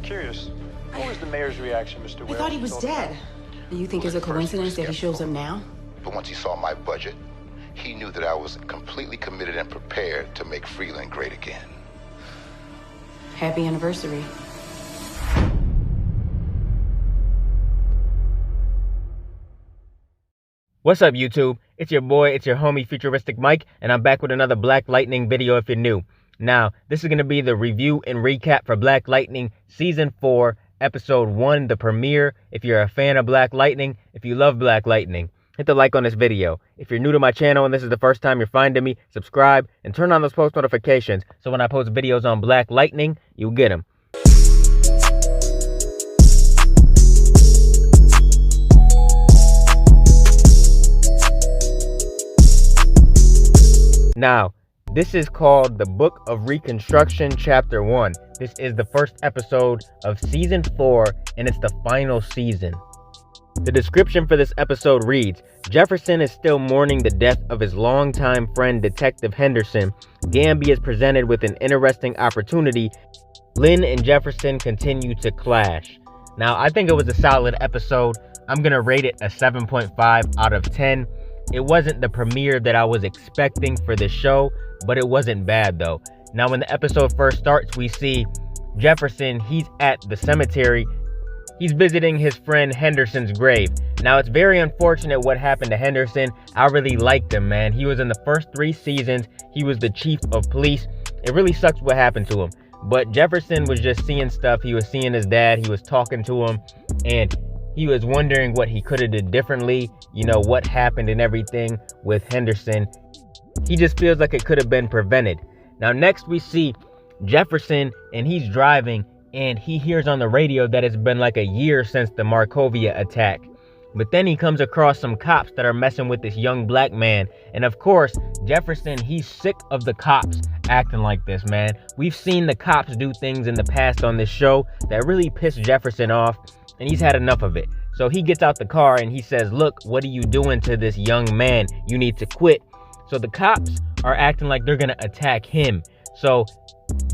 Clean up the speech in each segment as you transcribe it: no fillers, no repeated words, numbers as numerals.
curious. What was the mayor's reaction, Mr. Whale? I thought he was dead. Do you think it's a coincidence that he shows up now? But once he saw my budget, he knew that I was completely committed and prepared to make Freeland great again. Happy anniversary. What's up, YouTube? It's your boy, it's your homie, FuturisticMike, and I'm back with another Black Lightning video if you're new. Now, this is going to be the review and recap for Black Lightning Season 4, Episode 1, the premiere. If you're a fan of Black Lightning, if you love Black Lightning, hit the like on this video. If you're new to my channel and this is the first time you're finding me, subscribe and turn on those post notifications so when I post videos on Black Lightning, you'll get them. Now, this is called the Book of Reconstruction, Chapter 1. This is the first episode of Season 4, and it's the final season. The description for this episode reads, Jefferson is still mourning the death of his longtime friend, Detective Henderson. Gamby is presented with an interesting opportunity. Lynn and Jefferson continue to clash. Now, I think it was a solid episode. I'm going to rate it a 7.5 out of 10. It wasn't the premiere that I was expecting for the show, but it wasn't bad though. Now, when the episode first starts, we see Jefferson, he's at the cemetery. He's visiting his friend Henderson's grave. Now, it's very unfortunate what happened to Henderson. I really liked him, man. He was in the first 3 seasons. He was the chief of police. It really sucks what happened to him. But Jefferson was just seeing stuff. He was seeing his dad. He was talking to him. And he was wondering what he could have did differently, you know, what happened and everything with Henderson. He just feels like it could have been prevented. Now, next we see Jefferson, and he's driving, and he hears on the radio that it's been like a year since the Markovia attack. But then he comes across some cops that are messing with this young black man. And of course, Jefferson, he's sick of the cops acting like this, man. We've seen the cops do things in the past on this show that really pissed Jefferson off. And he's had enough of it. So he gets out the car and he says, look, what are you doing to this young man? You need to quit. So the cops are acting like they're going to attack him. So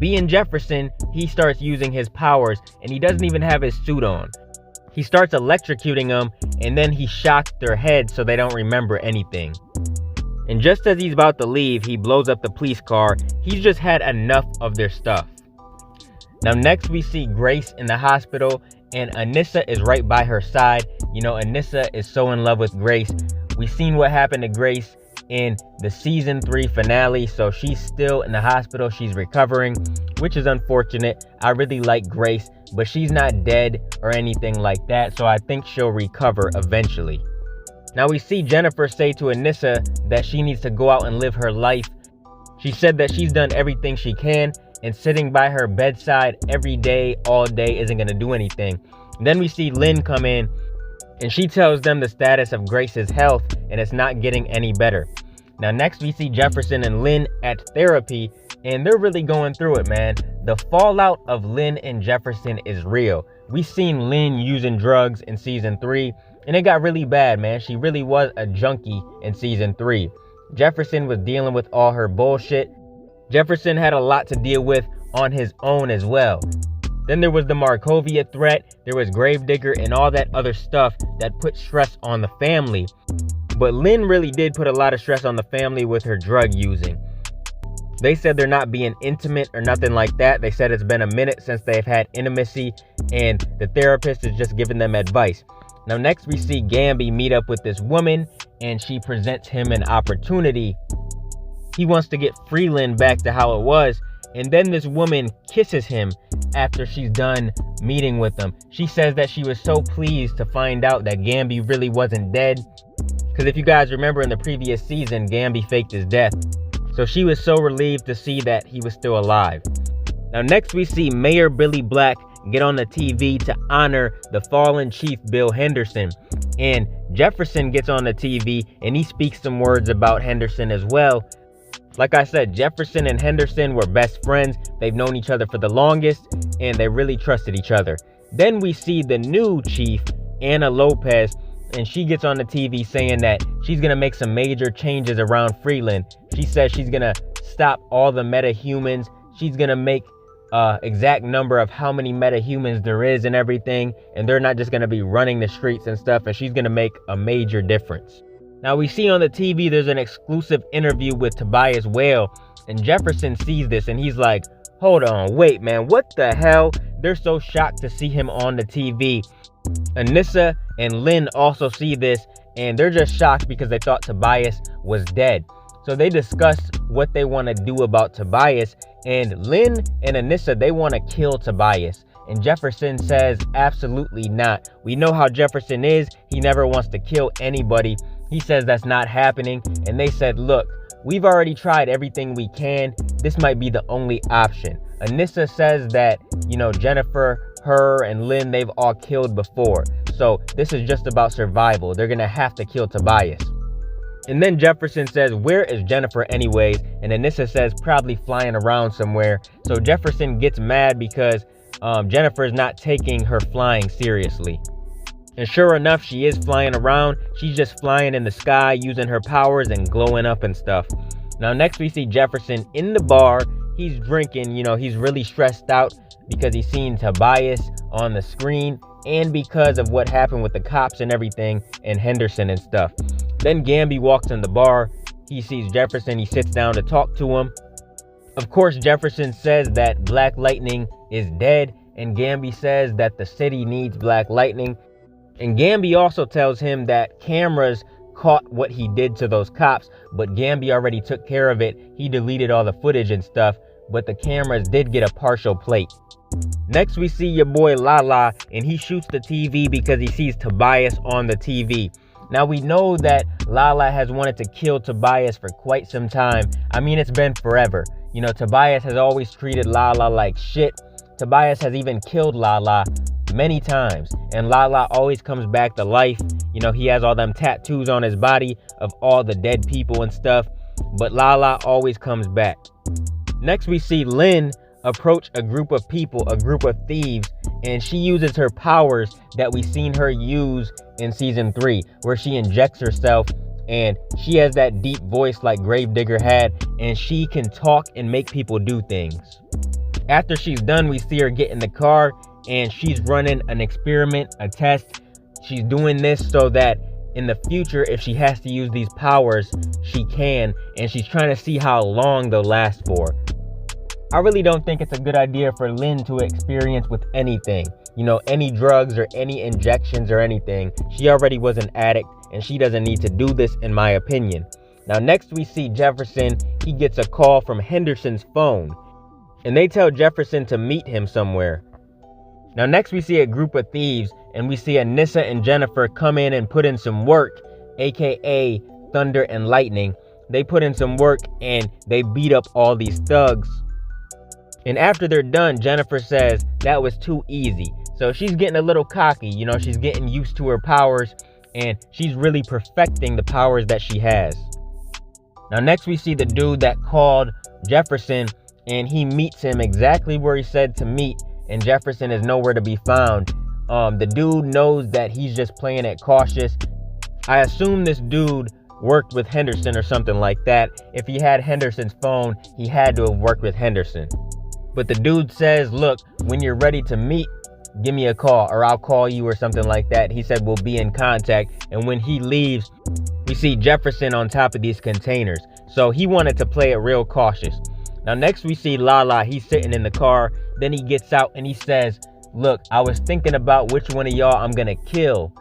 being Jefferson, he starts using his powers and he doesn't even have his suit on. He starts electrocuting them and then he shocks their heads so they don't remember anything. And just as he's about to leave, he blows up the police car. He's just had enough of their stuff. Now, next we see Grace in the hospital. And Anissa is right by her side. You know, Anissa is so in love with Grace. We've seen what happened to Grace in the season 3 finale. So she's still in the hospital. She's recovering, which is unfortunate. I really like Grace, but she's not dead or anything like that. So I think she'll recover eventually. Now we see Jennifer say to Anissa that she needs to go out and live her life. She said that she's done everything she can. And sitting by her bedside every day, all day, isn't going to do anything. Then we see Lynn come in, and she tells them the status of Grace's health, and it's not getting any better. Now, next we see Jefferson and Lynn at therapy, and they're really going through it, man. The fallout of Lynn and Jefferson is real. We've seen Lynn using drugs in Season 3, and it got really bad, man. She really was a junkie in Season 3. Jefferson was dealing with all her bullshit. Jefferson had a lot to deal with on his own as well. Then there was the Markovia threat, there was Gravedigger and all that other stuff that put stress on the family. But Lynn really did put a lot of stress on the family with her drug using. They said they're not being intimate or nothing like that. They said it's been a minute since they've had intimacy and the therapist is just giving them advice. Now next we see Gamby meet up with this woman and she presents him an opportunity. He wants to get Freeland back to how it was. And then this woman kisses him after she's done meeting with him. She says that she was so pleased to find out that Gamby really wasn't dead. Because if you guys remember in the previous season, Gamby faked his death. So she was so relieved to see that he was still alive. Now next we see Mayor Billy Black get on the TV to honor the fallen chief Bill Henderson. And Jefferson gets on the TV and he speaks some words about Henderson as well. Like I said, Jefferson and Henderson were best friends. They've known each other for the longest, and they really trusted each other. Then we see the new chief, Anna Lopez, and she gets on the TV saying that she's going to make some major changes around Freeland. She says she's going to stop all the metahumans. She's going to make exact number of how many metahumans there is and everything, and they're not just going to be running the streets and stuff, and she's going to make a major difference. Now we see on the TV there's an exclusive interview with Tobias Whale, and Jefferson sees this and he's like, hold on, wait man, what the hell? They're so shocked to see him on the TV. Anissa and Lynn also see this, and they're just shocked because they thought Tobias was dead. So they discuss what they want to do about Tobias, and Lynn and Anissa, they want to kill Tobias. And Jefferson says, absolutely not. We know how Jefferson is. He never wants to kill anybody. He says that's not happening. And they said, look, we've already tried everything we can. This might be the only option. Anissa says that, you know, Jennifer, her, and Lynn, they've all killed before. So this is just about survival. They're going to have to kill Tobias. And then Jefferson says, where is Jennifer anyways? And Anissa says, probably flying around somewhere. So Jefferson gets mad because Jennifer is not taking her flying seriously. And sure enough, she is flying around. She's just flying in the sky using her powers and glowing up and stuff. Now next we see Jefferson in the bar. He's drinking, you know, he's really stressed out because he's seen Tobias on the screen and because of what happened with the cops and everything and Henderson and stuff. Then Gamby walks in the bar. He sees Jefferson. He sits down to talk to him. Of course, Jefferson says that Black Lightning is dead, and Gamby says that the city needs Black Lightning. And Gamby also tells him that cameras caught what he did to those cops, but Gamby already took care of it. He deleted all the footage and stuff, but the cameras did get a partial plate. Next, we see your boy Lala, and he shoots the TV because he sees Tobias on the TV. Now, we know that Lala has wanted to kill Tobias for quite some time. I mean, it's been forever. You know, Tobias has always treated Lala like shit. Tobias has even killed Lala many times, and Lala always comes back to life. You know, he has all them tattoos on his body of all the dead people and stuff, but Lala always comes back. Next, we see Lynn approach a group of people, a group of thieves, and she uses her powers that we've seen her use in season 3, where she injects herself, and she has that deep voice like Gravedigger had, and she can talk and make people do things. After she's done, we see her get in the car, and she's running an experiment, a test. She's doing this so that in the future, if she has to use these powers, she can, and she's trying to see how long they'll last for. I really don't think it's a good idea for Lynn to experience with anything. You know, any drugs or any injections or anything. She already was an addict, and she doesn't need to do this, in my opinion. Now, next we see Jefferson. He gets a call from Henderson's phone, and they tell Jefferson to meet him somewhere. Now, next we see a group of thieves, and we see Anissa and Jennifer come in and put in some work, aka Thunder and Lightning. They put in some work, and they beat up all these thugs. And after they're done, Jennifer says that was too easy. So she's getting a little cocky, you know, she's getting used to her powers, and she's really perfecting the powers that she has. Now next we see the dude that called Jefferson, and he meets him exactly where he said to meet, and Jefferson is nowhere to be found. The dude knows that he's just playing it cautious. I assume this dude worked with Henderson or something like that. If he had Henderson's phone, he had to have worked with Henderson. But the dude says, look, when you're ready to meet, give me a call, or I'll call you, or something like that. He said we'll be in contact. And when he leaves, we see Jefferson on top of these containers. So he wanted to play it real cautious. Now next we see Lala. He's sitting in the car. Then he gets out and he says, look, I was thinking about which one of y'all I'm gonna kill.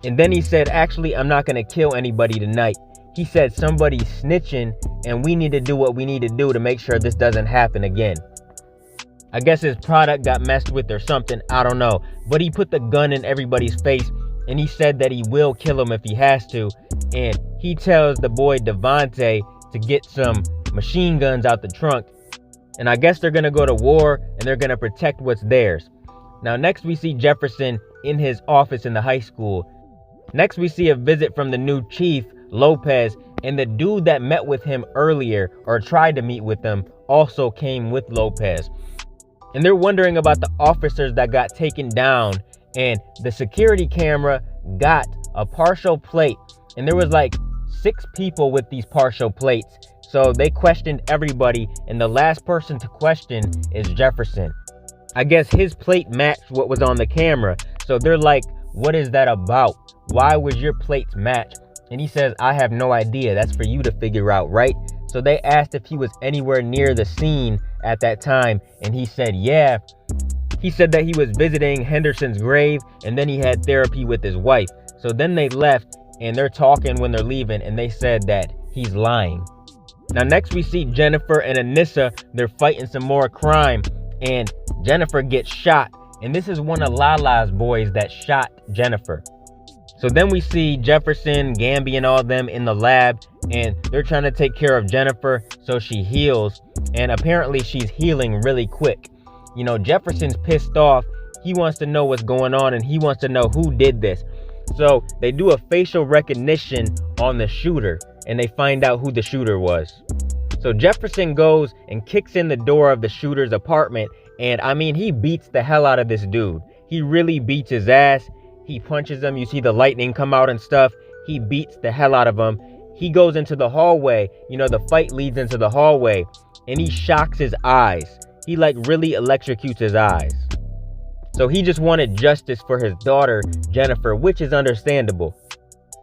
And then he said, actually, I'm not gonna kill anybody tonight. He said somebody's snitching, and we need to do what we need to do to make sure this doesn't happen again. I guess his product got messed with or something, I don't know. But he put the gun in everybody's face, and he said that he will kill him if he has to. And he tells the boy Devontae to get some machine guns out the trunk. And I guess they're gonna go to war, and they're gonna protect what's theirs. Now next we see Jefferson in his office in the high school. Next we see a visit from the new chief, Lopez, and the dude that met with him earlier, or tried to meet with him, also came with Lopez. And they're wondering about the officers that got taken down, and the security camera got a partial plate, and there was like 6 people with these partial plates. So they questioned everybody, and the last person to question is Jefferson. I guess his plate matched what was on the camera. So they're like, what is that about? Why was your plates match? And he says, I have no idea. That's for you to figure out, right? So they asked if he was anywhere near the scene at that time, and he said, yeah. He said that he was visiting Henderson's grave, and then he had therapy with his wife. So then they left, and they're talking when they're leaving, and they said that he's lying. Now next we see Jennifer and Anissa. They're fighting some more crime, and Jennifer gets shot. And this is one of Lala's boys that shot Jennifer. So then we see Jefferson, Gamby, and all them in the lab, and they're trying to take care of Jennifer so she heals. And apparently she's healing really quick. You know, Jefferson's pissed off. He wants to know what's going on, and he wants to know who did this. So they do a facial recognition on the shooter, and they find out who the shooter was. So Jefferson goes and kicks in the door of the shooter's apartment, and I mean, he beats the hell out of this dude. He really beats his ass. He punches him. You see the lightning come out and stuff. He beats the hell out of him. He goes into the hallway. You know, the fight leads into the hallway, and he shocks his eyes. He like really electrocutes his eyes. So he just wanted justice for his daughter, Jennifer, which is understandable.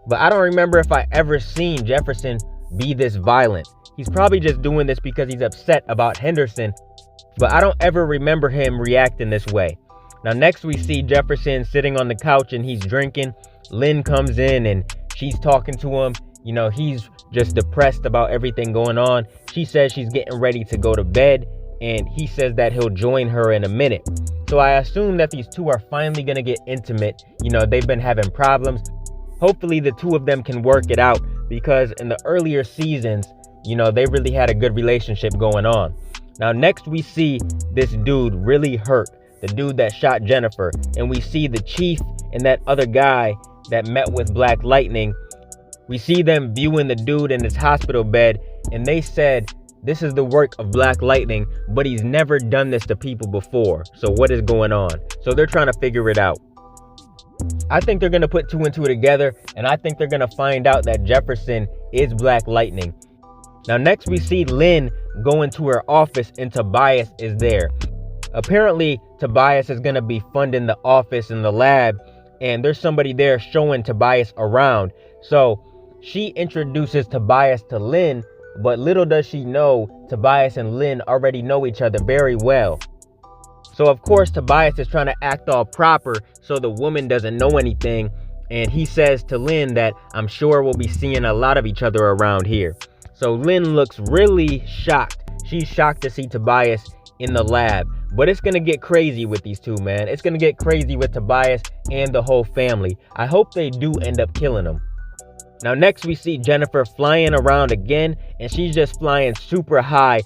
But I don't remember if I ever seen Jefferson be this violent. He's probably just doing this because he's upset about Henderson, but I don't ever remember him reacting this way. Now next we see Jefferson sitting on the couch and he's drinking. Lynn comes in and she's talking to him. You know, he's just depressed about everything going on. She says she's getting ready to go to bed, and he says that he'll join her in a minute. So I assume that these two are finally going to get intimate. You know, they've been having problems. Hopefully the two of them can work it out, because in the earlier seasons, you know, they really had a good relationship going on. Now next we see this dude really hurt, the dude that shot Jennifer, and we see the chief and that other guy that met with Black Lightning. We see them viewing the dude in his hospital bed, and they said this is the work of Black Lightning, but he's never done this to people before. So what is going on? So they're trying to figure it out. I think they're going to put two and two together, and I think they're going to find out that Jefferson is Black Lightning. Now next we see Lynn go into her office, and Tobias is there. Apparently Tobias is going to be funding the office and the lab, and there's somebody there showing Tobias around. So she introduces Tobias to Lynn, but little does she know, Tobias and Lynn already know each other very well. So of course Tobias is trying to act all proper so the woman doesn't know anything, and he says to Lynn that I'm sure we'll be seeing a lot of each other around here. So Lynn looks really shocked. She's shocked to see Tobias in the lab. But it's going to get crazy with these two, man. It's going to get crazy with Tobias and the whole family. I hope they do end up killing him. Now next we see Jennifer flying around again, and she's just flying super high.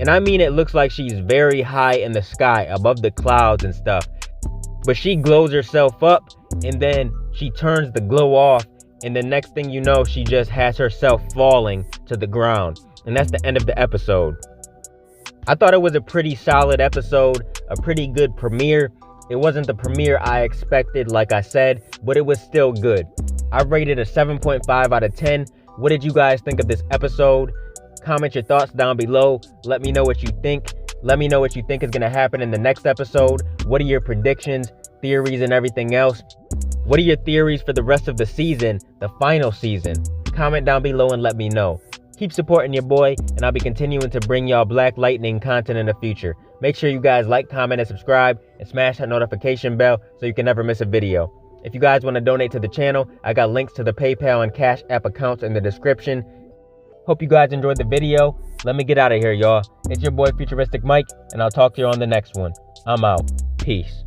And I mean, it looks like she's very high in the sky above the clouds and stuff. But she glows herself up, and then she turns the glow off, and the next thing you know, she just has herself falling to the ground. And that's the end of the episode. I thought it was a pretty solid episode, a pretty good premiere. It wasn't the premiere I expected, like I said, but it was still good. I rated a 7.5 out of 10. What did you guys think of this episode? Comment your thoughts down below. Let me know what you think. Let me know what you think is going to happen in the next episode. What are your predictions, theories, and everything else? What are your theories for the rest of the season, the final season? Comment down below and let me know. Keep supporting your boy, and I'll be continuing to bring y'all Black Lightning content in the future. Make sure you guys like, comment, and subscribe, and smash that notification bell so you can never miss a video. If you guys want to donate to the channel, I got links to the PayPal and Cash App accounts in the description. Hope you guys enjoyed the video. Let me get out of here, y'all. It's your boy FuturisticMike, and I'll talk to you on the next one. I'm out. Peace.